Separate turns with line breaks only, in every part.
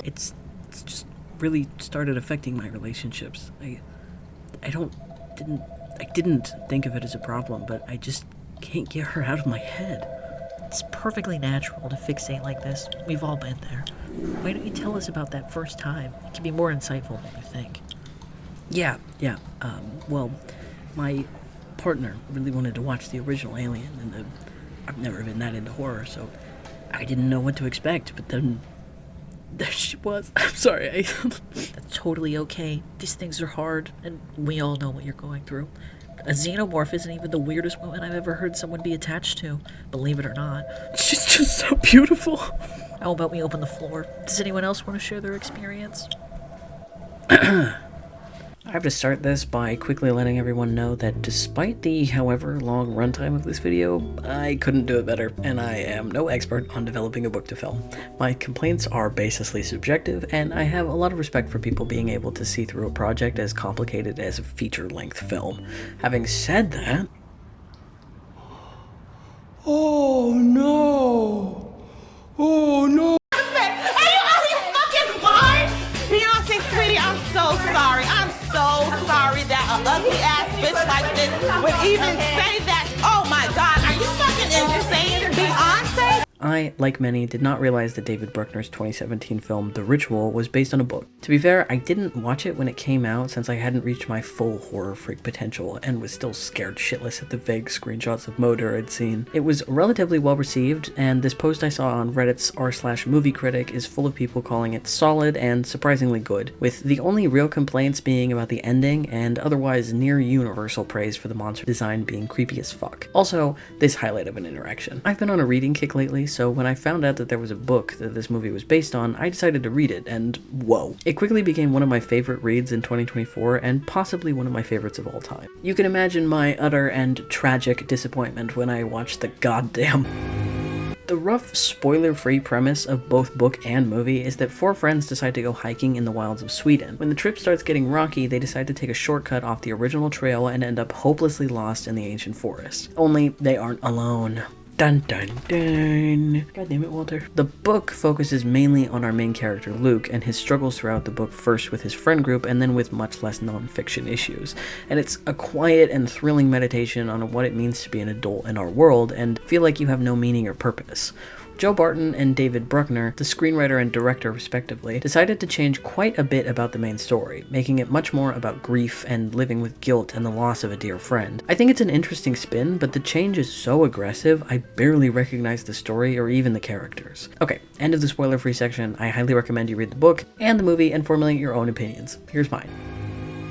It's just really started affecting my relationships. I didn't think of it as a problem, but I just can't get her out of my head.
It's perfectly natural to fixate like this. We've all been there. Why don't you tell us about that first time? It can be more insightful than you think.
Yeah. Well, my partner really wanted to watch the original Alien, and I've never been that into horror, so I didn't know what to expect, but then there she was. I'm sorry.
That's totally okay. These things are hard, and we all know what you're going through. A xenomorph isn't even the weirdest woman I've ever heard someone be attached to, believe it or not.
She's just so beautiful.
How about we open the floor? Does anyone else want to share their experience?
I have to start this by quickly letting everyone know that despite the however long runtime of this video, I couldn't do it better, and I am no expert on developing a book to film. My complaints are baselessly subjective, and I have a lot of respect for people being able to see through a project as complicated as a feature-length film. Having said that...
Oh no! Oh no!
Sweetie, I'm so sorry. I'm so sorry that an ugly ass bitch like this would even say that. Oh my God, are you fucking insane, Beyonce?
I, like many, did not realize that David Bruckner's 2017 film The Ritual was based on a book. To be fair, I didn't watch it when it came out since I hadn't reached my full horror freak potential and was still scared shitless at the vague screenshots of Motor I'd seen. It was relatively well received, and this post I saw on Reddit's r/movie critic is full of people calling it solid and surprisingly good, with the only real complaints being about the ending and otherwise near universal praise for the monster design being creepy as fuck. Also, this highlight of an interaction. I've been on a reading kick lately, so when I found out that there was a book that this movie was based on, I decided to read it, and whoa. It quickly became one of my favorite reads in 2024, and possibly one of my favorites of all time. You can imagine my utter and tragic disappointment when I watched the goddamn... The rough, spoiler-free premise of both book and movie is that four friends decide to go hiking in the wilds of Sweden. When the trip starts getting rocky, they decide to take a shortcut off the original trail and end up hopelessly lost in the ancient forest. Only they aren't alone. Dun dun dun. God damn it, Walter. The book focuses mainly on our main character, Luke, and his struggles throughout the book, first with his friend group and then with much less non-fiction issues. And it's a quiet and thrilling meditation on what it means to be an adult in our world and feel like you have no meaning or purpose. Joe Barton and David Bruckner, the screenwriter and director respectively, decided to change quite a bit about the main story, making it much more about grief and living with guilt and the loss of a dear friend. I think it's an interesting spin, but the change is so aggressive, I barely recognize the story or even the characters. Okay, end of the spoiler-free section. I highly recommend you read the book and the movie and formulate your own opinions. Here's mine.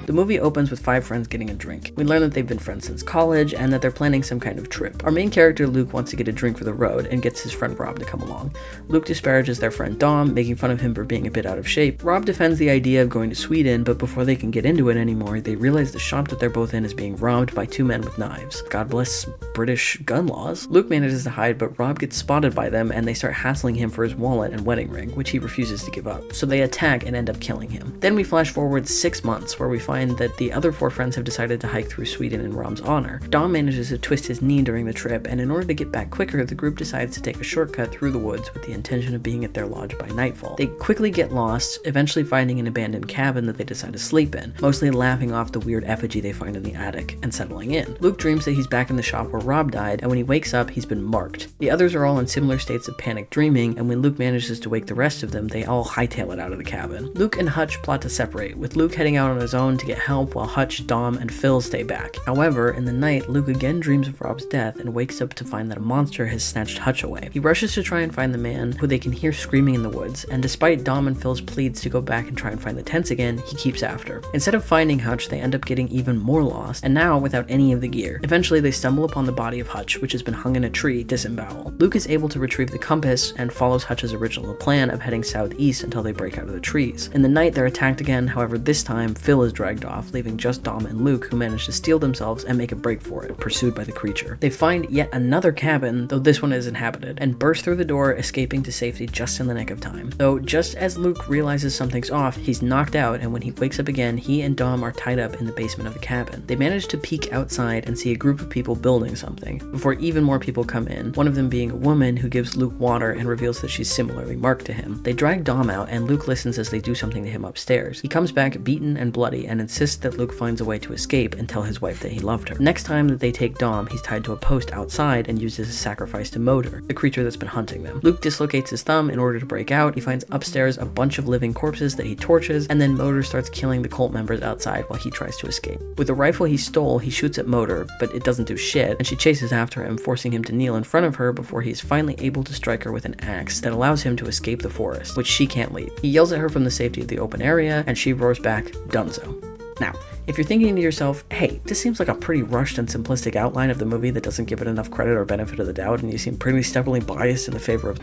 The movie opens with five friends getting a drink. We learn that they've been friends since college and that they're planning some kind of trip. Our main character, Luke, wants to get a drink for the road and gets his friend Rob to come along. Luke disparages their friend Dom, making fun of him for being a bit out of shape. Rob defends the idea of going to Sweden, but before they can get into it anymore, they realize the shop that they're both in is being robbed by two men with knives. God bless British gun laws. Luke manages to hide, but Rob gets spotted by them and they start hassling him for his wallet and wedding ring, which he refuses to give up. So they attack and end up killing him. Then we flash forward 6 months, where we find that the other four friends have decided to hike through Sweden in Rob's honor. Dom manages to twist his knee during the trip, and in order to get back quicker, the group decides to take a shortcut through the woods with the intention of being at their lodge by nightfall. They quickly get lost, eventually finding an abandoned cabin that they decide to sleep in, mostly laughing off the weird effigy they find in the attic, and settling in. Luke dreams that he's back in the shop where Rob died, and when he wakes up, he's been marked. The others are all in similar states of panic dreaming, and when Luke manages to wake the rest of them, they all hightail it out of the cabin. Luke and Hutch plot to separate, with Luke heading out on his own to get help while Hutch, Dom, and Phil stay back. However, in the night, Luke again dreams of Rob's death and wakes up to find that a monster has snatched Hutch away. He rushes to try and find the man, who they can hear screaming in the woods, and despite Dom and Phil's pleads to go back and try and find the tents again, he keeps after. Instead of finding Hutch, they end up getting even more lost, and now without any of the gear. Eventually, they stumble upon the body of Hutch, which has been hung in a tree, disemboweled. Luke is able to retrieve the compass and follows Hutch's original plan of heading southeast until they break out of the trees. In the night, they're attacked again, however this time, Phil is dragged dragged off, leaving just Dom and Luke, who manage to steal themselves and make a break for it, pursued by the creature. They find yet another cabin, though this one is inhabited, and burst through the door, escaping to safety just in the nick of time. Though just as Luke realizes something's off, he's knocked out, and when he wakes up again, he and Dom are tied up in the basement of the cabin. They manage to peek outside and see a group of people building something, before even more people come in, one of them being a woman who gives Luke water and reveals that she's similarly marked to him. They drag Dom out, and Luke listens as they do something to him upstairs. He comes back beaten and bloody and insists that Luke finds a way to escape and tell his wife that he loved her. Next time that they take Dom, he's tied to a post outside and used as a sacrifice to Motor, the creature that's been hunting them. Luke dislocates his thumb in order to break out. He finds upstairs a bunch of living corpses that he torches, and then Motor starts killing the cult members outside while he tries to escape. With the rifle he stole, he shoots at Motor, but it doesn't do shit, and she chases after him, forcing him to kneel in front of her before he is finally able to strike her with an axe that allows him to escape the forest, which she can't leave. He yells at her from the safety of the open area, and she roars back, "Dunzo." Now, if you're thinking to yourself, hey, this seems like a pretty rushed and simplistic outline of the movie that doesn't give it enough credit or benefit of the doubt, and you seem pretty stubbornly biased in the favor of...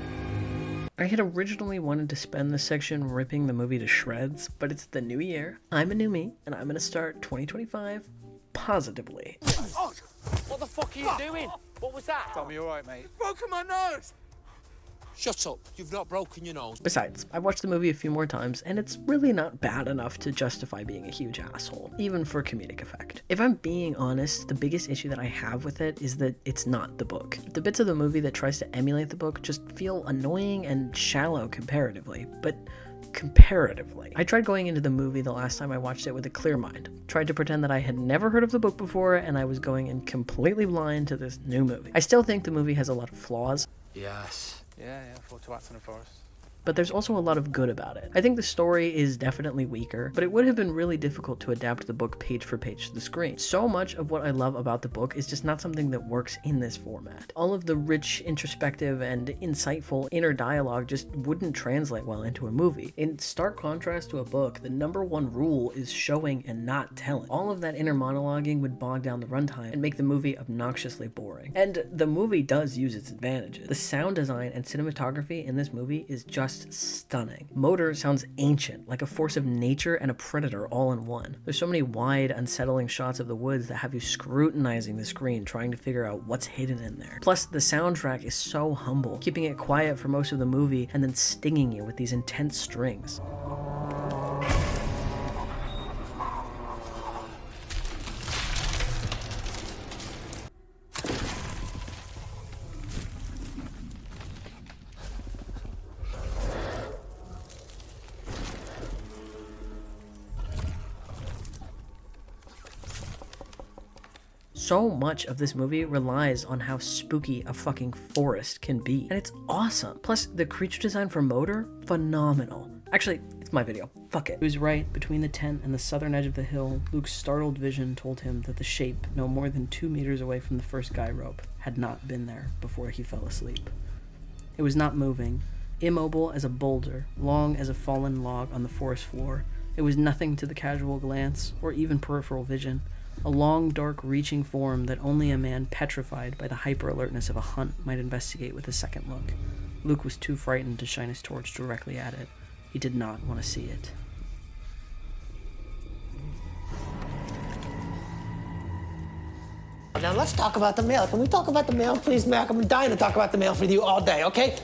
I had originally wanted to spend this section ripping the movie to shreds, but it's the new year, I'm a new me, and I'm gonna start 2025 positively.
Oh, what the fuck are you doing? What was that?
Tommy, you alright, mate?
Broken my nose! Shut up. You've not broken your nose.
Besides, I've watched the movie a few more times, and it's really not bad enough to justify being a huge asshole, even for comedic effect. If I'm being honest, the biggest issue that I have with it is that it's not the book. The bits of the movie that tries to emulate the book just feel annoying and shallow comparatively, but comparatively. I tried going into the movie the last time I watched it with a clear mind, tried to pretend that I had never heard of the book before, and I was going in completely blind to this new movie. I still think the movie has a lot of flaws.
Yes.
Yeah, for two acts in the forest.
But there's also a lot of good about it. I think the story is definitely weaker, but it would have been really difficult to adapt the book page for page to the screen. So much of what I love about the book is just not something that works in this format. All of the rich, introspective, and insightful inner dialogue just wouldn't translate well into a movie. In stark contrast to a book, the #1 rule is showing and not telling. All of that inner monologuing would bog down the runtime and make the movie obnoxiously boring. And the movie does use its advantages. The sound design and cinematography in this movie is just stunning. Motor sounds ancient, like a force of nature and a predator all in one. There's so many wide, unsettling shots of the woods that have you scrutinizing the screen, trying to figure out what's hidden in there. Plus, the soundtrack is so humble, keeping it quiet for most of the movie and then stinging you with these intense strings. So much of this movie relies on how spooky a fucking forest can be, and it's awesome. Plus, the creature design for Motor, phenomenal. Actually, it's my video. Fuck it. He was right. Between the tent and the southern edge of the hill, Luke's startled vision told him that the shape, no more than 2 meters away from the first guy rope, had not been there before he fell asleep. It was not moving, immobile as a boulder, long as a fallen log on the forest floor. It was nothing to the casual glance, or even peripheral vision. A long, dark, reaching form that only a man petrified by the hyper-alertness of a hunt might investigate with a second look. Luke was too frightened to shine his torch directly at it. He did not want to see it.
Now let's talk about the mail. Can we talk about the mail, please, Mac? I'm dying to talk about the mail with you all day, okay?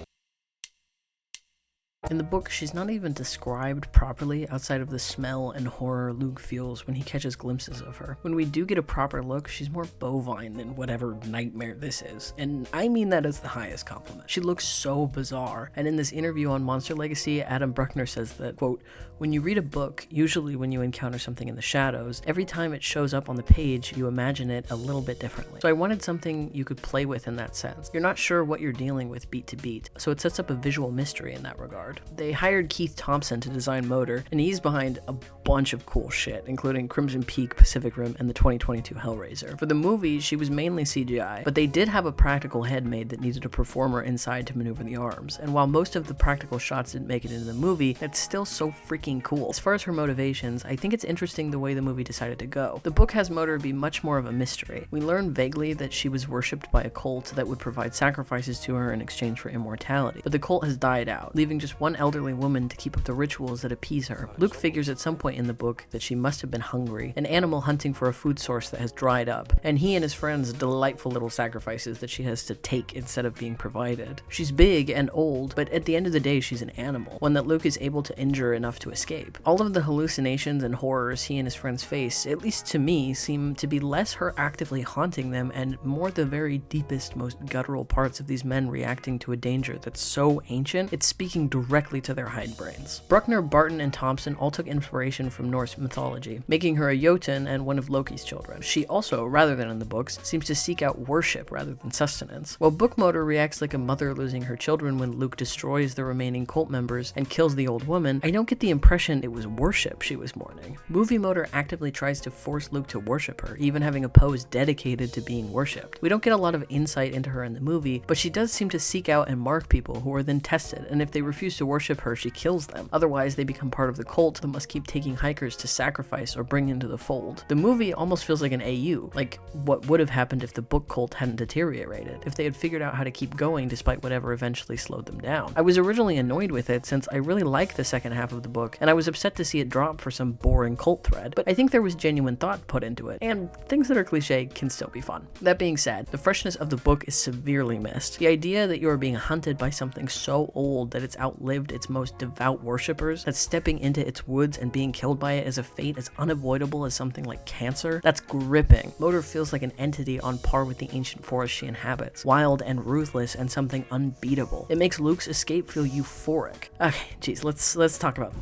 In the book, she's not even described properly outside of the smell and horror Luke feels when he catches glimpses of her. When we do get a proper look, she's more bovine than whatever nightmare this is. And I mean that as the highest compliment. She looks so bizarre. And in this interview on Monster Legacy, Adam Bruckner says that, quote, "When you read a book, usually when you encounter something in the shadows, every time it shows up on the page, you imagine it a little bit differently. So I wanted something you could play with in that sense. You're not sure what you're dealing with beat to beat, so it sets up a visual mystery in that regard." They hired Keith Thompson to design Motor, and he's behind a bunch of cool shit, including Crimson Peak, Pacific Rim, and the 2022 Hellraiser. For the movie, she was mainly CGI, but they did have a practical head made that needed a performer inside to maneuver the arms, and while most of the practical shots didn't make it into the movie, it's still so freaking cool. As far as her motivations, I think it's interesting the way the movie decided to go. The book has Motor be much more of a mystery. We learn vaguely that she was worshipped by a cult that would provide sacrifices to her in exchange for immortality, but the cult has died out, leaving just one one elderly woman to keep up the rituals that appease her. Luke figures at some point in the book that she must have been hungry, an animal hunting for a food source that has dried up, and he and his friends delightful little sacrifices that she has to take instead of being provided. She's big and old, but at the end of the day she's an animal, one that Luke is able to injure enough to escape. All of the hallucinations and horrors he and his friends face, at least to me, seem to be less her actively haunting them and more the very deepest, most guttural parts of these men reacting to a danger that's so ancient, it's speaking directly to their hindbrains. Bruckner, Barton, and Thompson all took inspiration from Norse mythology, making her a Jotun and one of Loki's children. She also, rather than in the books, seems to seek out worship rather than sustenance. While Book Motor reacts like a mother losing her children when Luke destroys the remaining cult members and kills the old woman, I don't get the impression it was worship she was mourning. Movie Motor actively tries to force Luke to worship her, even having a pose dedicated to being worshipped. We don't get a lot of insight into her in the movie, but she does seem to seek out and mark people who are then tested, and if they refuse to worship her, she kills them. Otherwise, they become part of the cult that must keep taking hikers to sacrifice or bring into the fold. The movie almost feels like an AU, like what would have happened if the book cult hadn't deteriorated, if they had figured out how to keep going despite whatever eventually slowed them down. I was originally annoyed with it since I really liked the second half of the book, and I was upset to see it drop for some boring cult thread, but I think there was genuine thought put into it, and things that are cliche can still be fun. That being said, the freshness of the book is severely missed. The idea that you are being hunted by something so old that it's outlived its most devout worshippers, that stepping into its woods and being killed by it is a fate as unavoidable as something like cancer, that's gripping. Motor feels like an entity on par with the ancient forest she inhabits, wild and ruthless and something unbeatable. It makes Luke's escape feel euphoric. Okay, geez, let's talk about...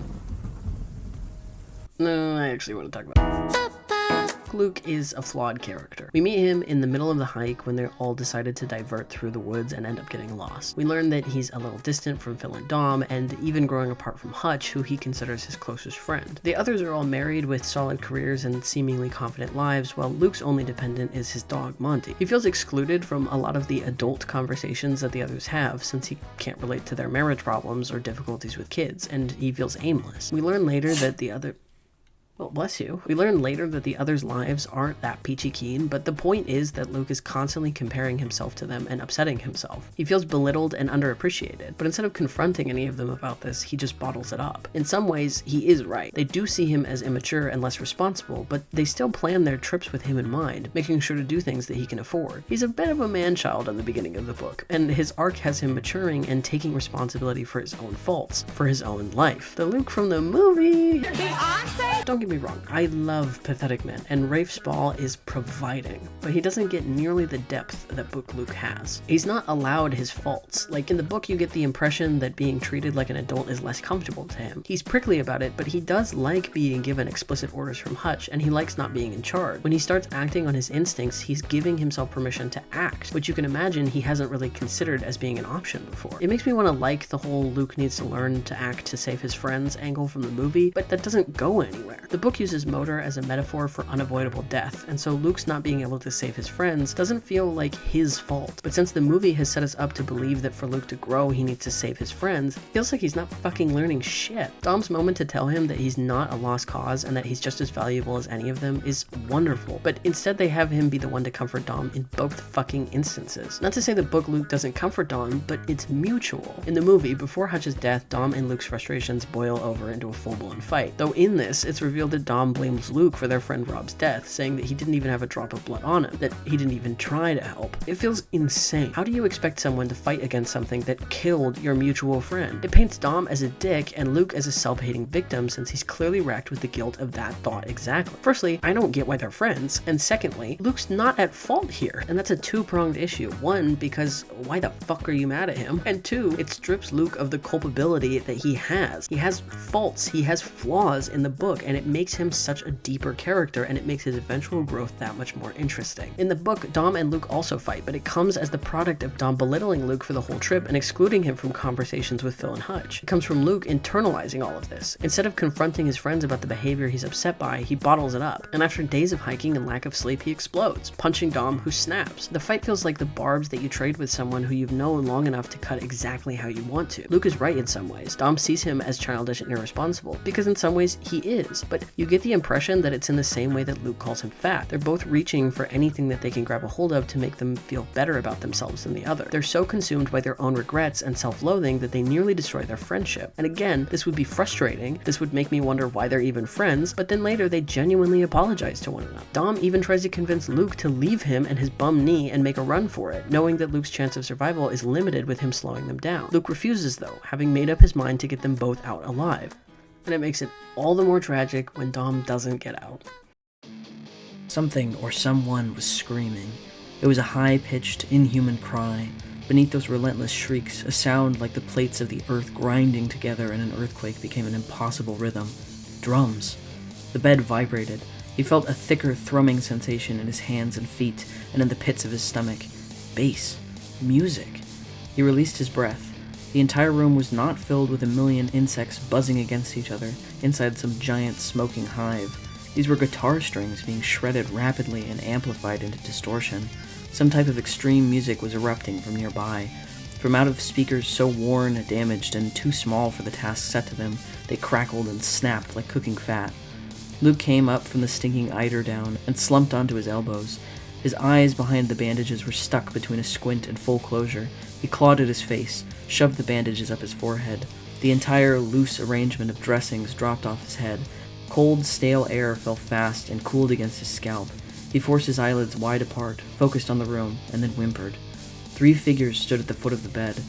No, I actually want to talk about... Luke is a flawed character. We meet him in the middle of the hike when they're all decided to divert through the woods and end up getting lost. We learn that he's a little distant from Phil and Dom, and even growing apart from Hutch, who he considers his closest friend. The others are all married with solid careers and seemingly confident lives, while Luke's only dependent is his dog, Monty. He feels excluded from a lot of the adult conversations that the others have, since he can't relate to their marriage problems or difficulties with kids, and he feels aimless. We learn later that the other... Well, bless you. We learn later that the others' lives aren't that peachy keen, but the point is that Luke is constantly comparing himself to them and upsetting himself. He feels belittled and underappreciated, but instead of confronting any of them about this, he just bottles it up. In some ways, he is right. They do see him as immature and less responsible, but they still plan their trips with him in mind, making sure to do things that he can afford. He's a bit of a man-child in the beginning of the book, and his arc has him maturing and taking responsibility for his own faults, for his own life. The Luke from the movie... Don't get me wrong, I love pathetic men, and Rafe Spall is providing, but he doesn't get nearly the depth that book Luke has. He's not allowed his faults. Like in the book, you get the impression that being treated like an adult is less comfortable to him. He's prickly about it, but he does like being given explicit orders from Hutch, and he likes not being in charge. When he starts acting on his instincts, he's giving himself permission to act, which you can imagine he hasn't really considered as being an option before. It makes me want to like the whole Luke needs to learn to act to save his friends angle from the movie, but that doesn't go anywhere. The book uses Motor as a metaphor for unavoidable death, and so Luke's not being able to save his friends doesn't feel like his fault. But since the movie has set us up to believe that for Luke to grow he needs to save his friends, it feels like he's not fucking learning shit. Dom's moment to tell him that he's not a lost cause and that he's just as valuable as any of them is wonderful, but instead they have him be the one to comfort Dom in both fucking instances. Not to say that book Luke doesn't comfort Dom, but it's mutual. In the movie, before Hutch's death, Dom and Luke's frustrations boil over into a full-blown fight, though in this, it's revealed that Dom blames Luke for their friend Rob's death, saying that he didn't even have a drop of blood on him, that he didn't even try to help. It feels insane. How do you expect someone to fight against something that killed your mutual friend? It paints Dom as a dick and Luke as a self-hating victim, since he's clearly racked with the guilt of that thought exactly. Firstly, I don't get why they're friends, and secondly, Luke's not at fault here, and that's a two-pronged issue. One, because why the fuck are you mad at him? And two, it strips Luke of the culpability that he has. He has faults, he has flaws in the book, and it makes him such a deeper character, and it makes his eventual growth that much more interesting. In the book, Dom and Luke also fight, but it comes as the product of Dom belittling Luke for the whole trip and excluding him from conversations with Phil and Hutch. It comes from Luke internalizing all of this. Instead of confronting his friends about the behavior he's upset by, he bottles it up, and after days of hiking and lack of sleep, he explodes, punching Dom, who snaps. The fight feels like the barbs that you trade with someone who you've known long enough to cut exactly how you want to. Luke is right in some ways. Dom sees him as childish and irresponsible, because in some ways he is, but side. You get the impression that it's in the same way that Luke calls him fat. They're both reaching for anything that they can grab a hold of to make them feel better about themselves than the other. They're so consumed by their own regrets and self-loathing that they nearly destroy their friendship. And again, this would be frustrating. This would make me wonder why they're even friends, but then later they genuinely apologize to one another. Dom even tries to convince Luke to leave him and his bum knee and make a run for it, knowing that Luke's chance of survival is limited with him slowing them down. Luke refuses though, having made up his mind to get them both out alive. And it makes it all the more tragic when Dom doesn't get out.
Something or someone was screaming. It was a high-pitched, inhuman cry. Beneath those relentless shrieks, a sound like the plates of the earth grinding together in an earthquake became an impossible rhythm. Drums. The bed vibrated. He felt a thicker thrumming sensation in his hands and feet, and in the pits of his stomach. Bass. Music. He released his breath. The entire room was not filled with a million insects buzzing against each other inside some giant smoking hive. These were guitar strings being shredded rapidly and amplified into distortion. Some type of extreme music was erupting from nearby. From out of speakers so worn, damaged, and too small for the task set to them, they crackled and snapped like cooking fat. Luke came up from the stinking eider down and slumped onto his elbows. His eyes behind the bandages were stuck between a squint and full closure. He clawed at his face, shoved the bandages up his forehead. The entire loose arrangement of dressings dropped off his head. Cold, stale air fell fast and cooled against his scalp. He forced his eyelids wide apart, focused on the room, and then whimpered. 3 figures stood at the foot of the bed,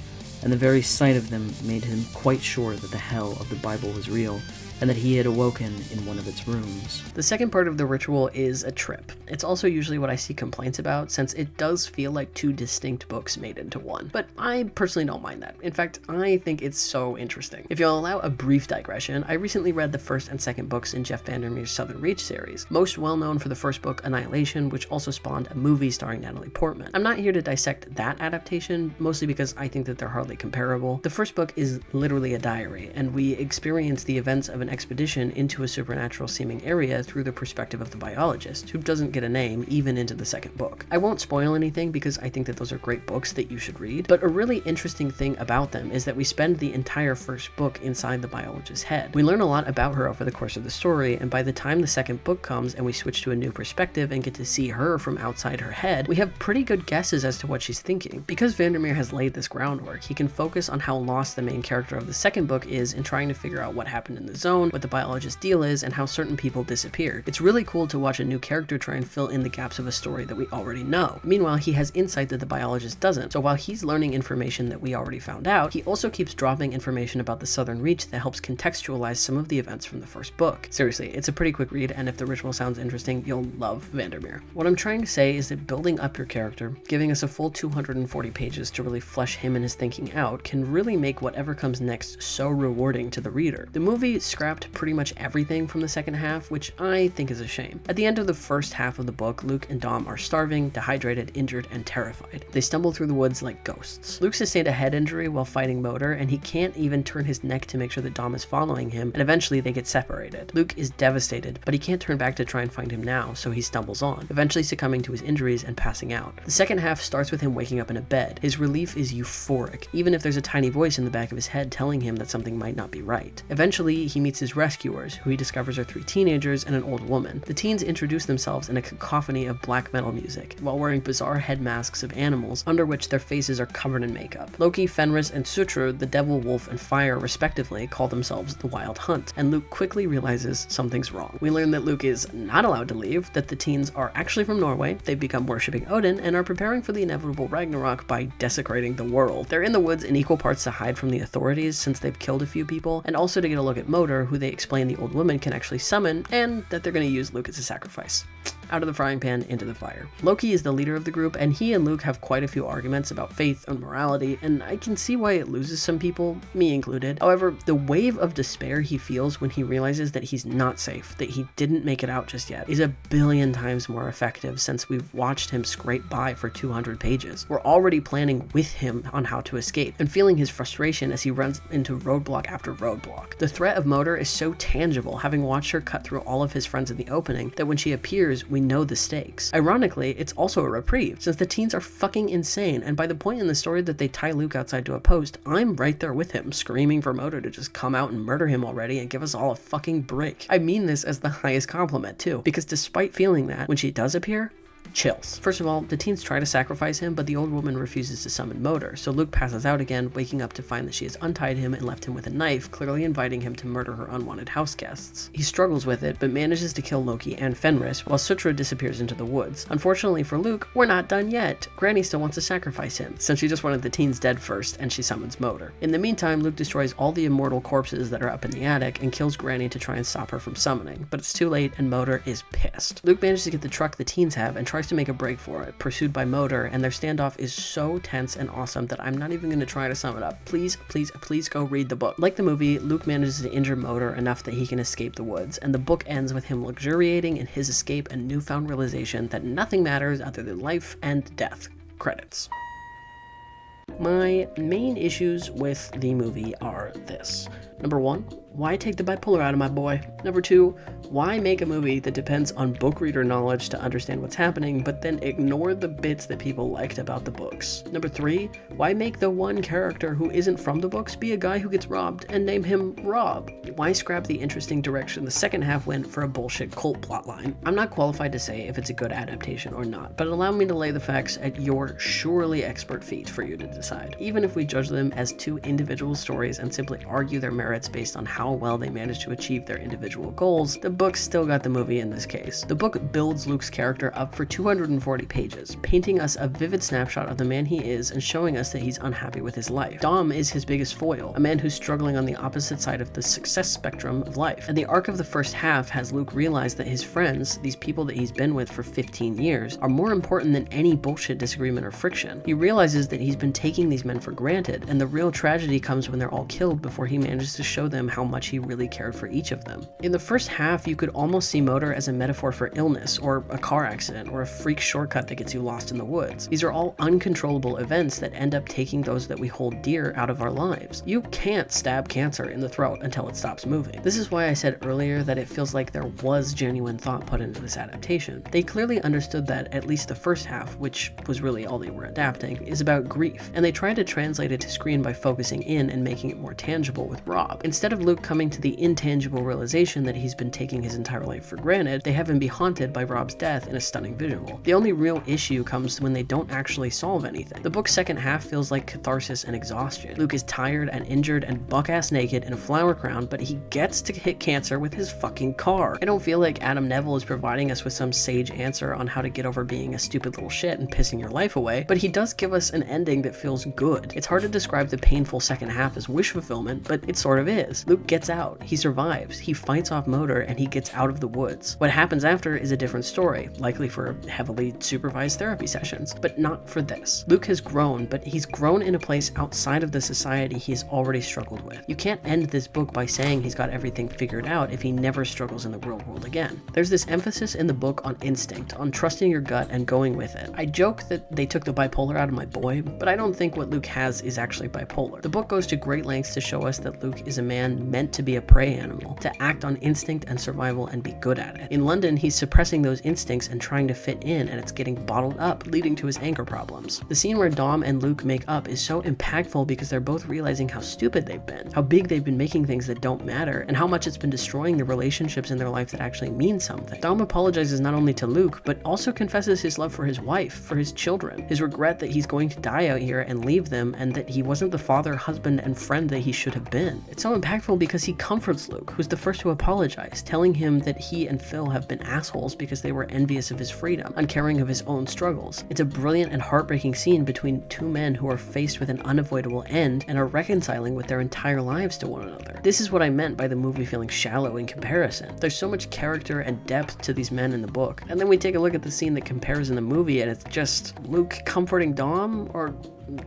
and the very sight of them made him quite sure that the hell of the Bible was real, and that he had awoken in one of its rooms.
The second part of the ritual is a trip. It's also usually what I see complaints about, since it does feel like 2 distinct books made into one. But I personally don't mind that. In fact, I think it's so interesting. If you'll allow a brief digression, I recently read the first and second books in Jeff Vandermeer's Southern Reach series, most well known for the first book, Annihilation, which also spawned a movie starring Natalie Portman. I'm not here to dissect that adaptation, mostly because I think that they're hardly comparable. The first book is literally a diary, and we experience the events of an expedition into a supernatural seeming area through the perspective of the biologist, who doesn't get a name even into the second book. I won't spoil anything because I think that those are great books that you should read, but a really interesting thing about them is that we spend the entire first book inside the biologist's head. We learn a lot about her over the course of the story, and by the time the second book comes and we switch to a new perspective and get to see her from outside her head, we have pretty good guesses as to what she's thinking. Because Vandermeer has laid this groundwork, he can focus on how lost the main character of the second book is in trying to figure out what happened in the zone, what the biologist's deal is, and how certain people disappeared. It's really cool to watch a new character try and fill in the gaps of a story that we already know. Meanwhile, he has insight that the biologist doesn't, so while he's learning information that we already found out, he also keeps dropping information about the Southern Reach that helps contextualize some of the events from the first book. Seriously, it's a pretty quick read, and if the ritual sounds interesting, you'll love Vandermeer. What I'm trying to say is that building up your character, giving us a full 240 pages to really flesh him and his thinking out, can really make whatever comes next so rewarding to the reader. The movie scrapped pretty much everything from the second half, which I think is a shame. At the end of the first half of the book, Luke and Dom are starving, dehydrated, injured, and terrified. They stumble through the woods like ghosts. Luke sustained a head injury while fighting Motor, and he can't even turn his neck to make sure that Dom is following him, and eventually they get separated. Luke is devastated, but he can't turn back to try and find him now, so he stumbles on, eventually succumbing to his injuries and passing out. The second half starts with him waking up in a bed. His relief is euphoric, even if there's a tiny voice in the back of his head telling him that something might not be right. Eventually, he meets his rescuers, who he discovers are 3 teenagers and an old woman. The teens introduce themselves in a cacophony of black metal music, while wearing bizarre head masks of animals under which their faces are covered in makeup. Loki, Fenris, and Sutru, the Devil, Wolf, and Fire, respectively, call themselves the Wild Hunt, and Luke quickly realizes something's wrong. We learn that Luke is not allowed to leave, that the teens are actually from Norway, they've become worshipping Odin, and are preparing for the inevitable Ragnarok by desecrating the world. They're in the woods in equal parts to hide from the authorities since they've killed a few people, and also to get a look at Motor, who they explain the old woman can actually summon, and that they're going to use Luke as a sacrifice. Out of the frying pan into the fire. Loki is the leader of the group, and he and Luke have quite a few arguments about faith and morality, and I can see why it loses some people, me included. However, the wave of despair he feels when he realizes that he's not safe, that he didn't make it out just yet, is a billion times more effective since we've watched him scrape by for 200 pages. We're already planning with him on how to escape, and feeling his frustration as he runs into roadblock after roadblock. The threat of Motor is so tangible, having watched her cut through all of his friends in the opening, that when she appears, we
we know the stakes. Ironically, it's also a reprieve, since the teens are fucking insane, and by the point in the story that they tie Luke outside to a post, I'm right there with him, screaming for Motor to just come out and murder him already and give us all a fucking break. I mean this as the highest compliment too, because despite feeling that, when she does appear, chills. First of all, the teens try to sacrifice him, but the old woman refuses to summon Motor, so Luke passes out again, waking up to find that she has untied him and left him with a knife, clearly inviting him to murder her unwanted house guests. He struggles with it, but manages to kill Loki and Fenris, while Sutra disappears into the woods. Unfortunately for Luke, we're not done yet. Granny still wants to sacrifice him, since she just wanted the teens dead first, and she summons Motor. In the meantime, Luke destroys all the immortal corpses that are up in the attic, and kills Granny to try and stop her from summoning, but it's too late, and Motor is pissed. Luke manages to get the truck the teens have, and tries to make a break for it, pursued by Motor, and their standoff is so tense and awesome that I'm not even going to try to sum it up. Please, please, please go read the book. Like the movie, Luke manages to injure Motor enough that he can escape the woods, and the book ends with him luxuriating in his escape and newfound realization that nothing matters other than life and death. Credits. My main issues with the movie are this. Number 1, why take the bipolar out of my boy? Number 2, why make a movie that depends on book reader knowledge to understand what's happening, but then ignore the bits that people liked about the books? Number 3, why make the one character who isn't from the books be a guy who gets robbed and name him Rob? Why scrap the interesting direction the second half went for a bullshit cult plotline? I'm not qualified to say if it's a good adaptation or not, but allow me to lay the facts at your surely expert feet for you to decide. Even if we judge them as two individual stories and simply argue their merits based on how well they managed to achieve their individual goals, the book still got the movie in this case. The book builds Luke's character up for 240 pages, painting us a vivid snapshot of the man he is and showing us that he's unhappy with his life. Dom is his biggest foil, a man who's struggling on the opposite side of the success spectrum of life. And the arc of the first half has Luke realize that his friends, these people that he's been with for 15 years, are more important than any bullshit disagreement or friction. He realizes that he's been taking these men for granted, and the real tragedy comes when they're all killed before he manages to show them how much he really cared for each of them. In the first half, you could almost see Motor as a metaphor for illness, or a car accident, or a freak shortcut that gets you lost in the woods. These are all uncontrollable events that end up taking those that we hold dear out of our lives. You can't stab cancer in the throat until it stops moving. This is why I said earlier that it feels like there was genuine thought put into this adaptation. They clearly understood that at least the first half, which was really all they were adapting, is about grief, and they tried to translate it to screen by focusing in and making it more tangible with Rob. Instead of Luke coming to the intangible realization that he's been taking his entire life for granted, they have him be haunted by Rob's death in a stunning visual. The only real issue comes when they don't actually solve anything. The book's second half feels like catharsis and exhaustion. Luke is tired and injured and buck-ass naked in a flower crown, but he gets to hit cancer with his fucking car. I don't feel like Adam Neville is providing us with some sage answer on how to get over being a stupid little shit and pissing your life away, but he does give us an ending that feels good. It's hard to describe the painful second half as wish fulfillment, but it sort of is. Luke gets out, he survives, he fights off Motor, and he gets out of the woods. What happens after is a different story, likely for heavily supervised therapy sessions, but not for this. Luke has grown, but he's grown in a place outside of the society he's already struggled with. You can't end this book by saying he's got everything figured out if he never struggles in the real world again. There's this emphasis in the book on instinct, on trusting your gut and going with it. I joke that they took the bipolar out of my boy, but I don't think what Luke has is actually bipolar. The book goes to great lengths to show us that Luke is a man meant to be a prey animal, to act on instinct and survival and be good at it. In London, he's suppressing those instincts and trying to fit in, and it's getting bottled up, leading to his anger problems. The scene where Dom and Luke make up is so impactful because they're both realizing how stupid they've been, how big they've been making things that don't matter, and how much it's been destroying the relationships in their life that actually mean something. Dom apologizes not only to Luke, but also confesses his love for his wife, for his children, his regret that he's going to die out here and leave them, and that he wasn't the father, husband, and friend that he should have been. It's so impactful because he comforts Luke, who's the first to apologize, telling him that he and Phil have been assholes because they were envious of his freedom, uncaring of his own struggles. It's a brilliant and heartbreaking scene between two men who are faced with an unavoidable end and are reconciling with their entire lives to one another. This is what I meant by the movie feeling shallow in comparison. There's so much character and depth to these men in the book, and then we take a look at the scene that compares in the movie and it's just Luke comforting Dom, or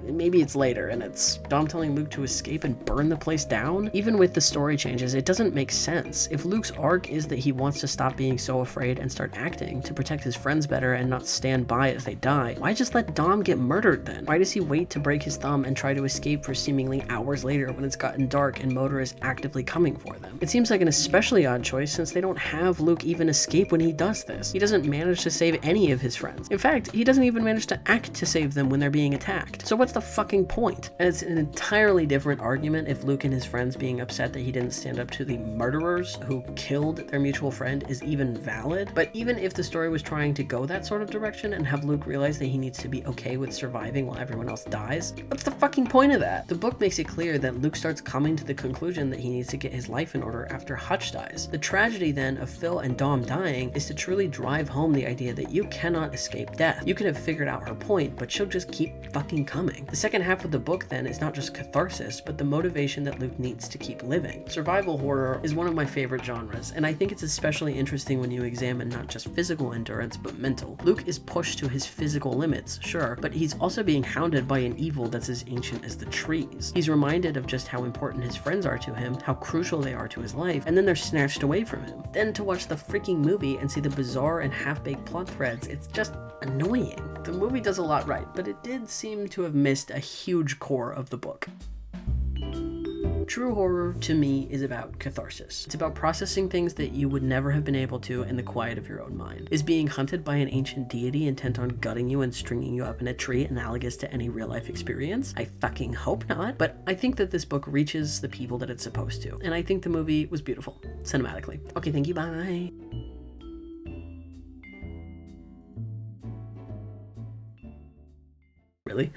maybe it's later, and it's Dom telling Luke to escape and burn the place down? Even with the story changes, it doesn't make sense. If Luke's arc is that he wants to stop being so afraid and start acting to protect his friends better and not stand by as they die, why just let Dom get murdered then? Why does he wait to break his thumb and try to escape for seemingly hours later when it's gotten dark and Motor is actively coming for them? It seems like an especially odd choice since they don't have Luke even escape when he does this. He doesn't manage to save any of his friends. In fact, he doesn't even manage to act to save them when they're being attacked. So what's the fucking point? And it's an entirely different argument if Luke and his friends being upset that he didn't stand up to the murderers who killed their mutual friend is even valid. But even if the story was trying to go that sort of direction and have Luke realize that he needs to be okay with surviving while everyone else dies, what's the fucking point of that? The book makes it clear that Luke starts coming to the conclusion that he needs to get his life in order after Hutch dies. The tragedy then of Phil and Dom dying is to truly drive home the idea that you cannot escape death. You could have figured out her point, but she'll just keep fucking coming. The second half of the book then is not just catharsis, but the motivation that Luke needs to keep living. Survival horror is one of my favorite genres, and I think it's especially interesting when you examine not just physical endurance, but mental. Luke is pushed to his physical limits, sure, but he's also being hounded by an evil that's as ancient as the trees. He's reminded of just how important his friends are to him, how crucial they are to his life, and then they're snatched away from him. Then to watch the freaking movie and see the bizarre and half-baked plot threads, it's just annoying. The movie does a lot right, but it did seem to have missed a huge core of the book. True horror, to me, is about catharsis. It's about processing things that you would never have been able to in the quiet of your own mind. Is being hunted by an ancient deity intent on gutting you and stringing you up in a tree analogous to any real-life experience? I fucking hope not, but I think that this book reaches the people that it's supposed to, and I think the movie was beautiful, cinematically. Okay, thank you, bye. Really?